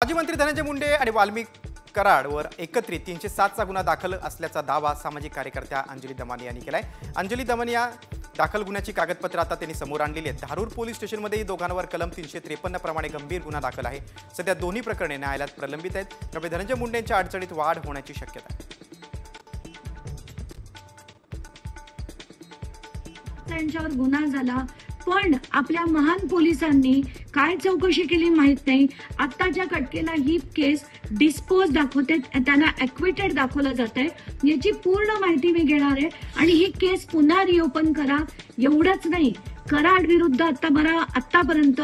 माजी मंत्री धनंजय मुंडे आणि वाल्मिक कराडवर एकत्रित 307चा गुन्हा दाखल असल्याचा दावा सामाजिक कार्यकर्त्या अंजली दमानिया यांनी केलाय। अंजली दमानिया दाखल गुन्ह्याची कागदपत्र आता त्यांनी समोर आणलेली आहेत। धारूर पोलीस स्टेशनमध्ये दोघांवर कलम 353 प्रमाणे गंभीर गुन्हा दाखल आहे। सध्या दोन्ही प्रकरणे न्यायालयात प्रलंबित आहेत, त्यामुळे धनंजय मुंडेंच्या अडचणीत वाढ होण्याची शक्यता आहे। त्यांच्यावर गुन्हा झाला, पण आपल्या महान पोलिसांनी काय चौकशी केली माहित नाही। आत्ताच्या कटकेला ही केस डिस्पोज दाखवते, त्यांना ॲक्विटेड दाखवलं जात आहे। याची पूर्ण माहिती मी घेणार आहे आणि ही केस पुन्हा रिओपन करा। एवढंच नाही, कराड विरुद्ध आतापर्यंत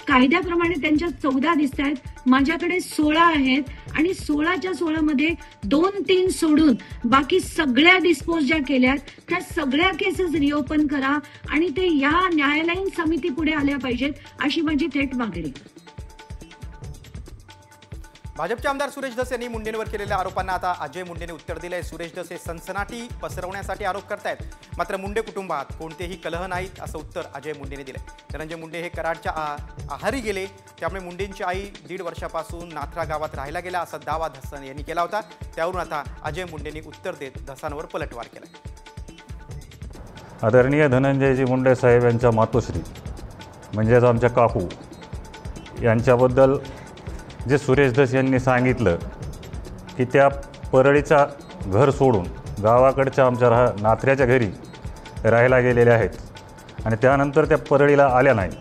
कायद्याप्रमाणे त्यांच्या 14 दिसत आहेत, माझ्याकडे 16 आहेत आणि 16च्या 16 मध्ये 2-3 सोडून बाकी सगळ्या डिस्पोज ज्या केल्यात त्या सगळ्या केसेस रिओपन करा आणि ते या न्यायालयीन समिती पुढे आल्या पाहिजेत, अशी माझी थेट मागणी। भाजपचे आमदार सुरेश धस यांनी मुंडेंवर केलेल्या आरोपांना आता अजय मुंडेने उत्तर दिलंय। सुरेश धस हे सनसनाटी पसरवण्यासाठी आरोप करतायत, मात्र मुंडे कुटुंबात कोणतेही कलह नाहीत असं उत्तर अजय मुंडेने दिलंय। धनंजय मुंडे हे कराडच्या आहारी गेले, त्यामुळे मुंडेंची आई 1.5 वर्षापासून नाथरा गावात राहायला गेला असा दावा धस यांनी केला होता। त्यावरून आता अजय मुंडेंनी उत्तर देत धसांवर पलटवार केलाय। आदरणीय धनंजयजी मुंडे साहेब यांच्या मातोश्री म्हणजेच आमच्या काकू यांच्याबद्दल जे सुरेश धस यांनी सांगितलं की त्या परळीचा घर सोडून गावाकडच्या आमच्या नाथऱ्याच्या घरी राहायला गेलेले आहेत आणि त्यानंतर त्या परळीला आल्या नाहीत,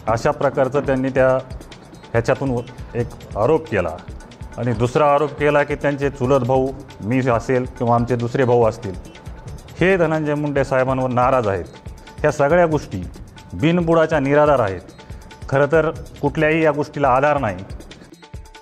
अशा प्रकारचं त्यांनी ह्याच्यातून एक आरोप केला। आणि दुसरा आरोप केला की त्यांचे चुलत भाऊ मी असेल किंवा आमचे दुसरे भाऊ असतील हे धनंजय मुंडे साहेबांवर नाराज आहेत। ह्या सगळ्या गोष्टी बिनबुडाच्या निराधार आहेत। खरं तर कुठल्याही या गोष्टीला आधार नाही।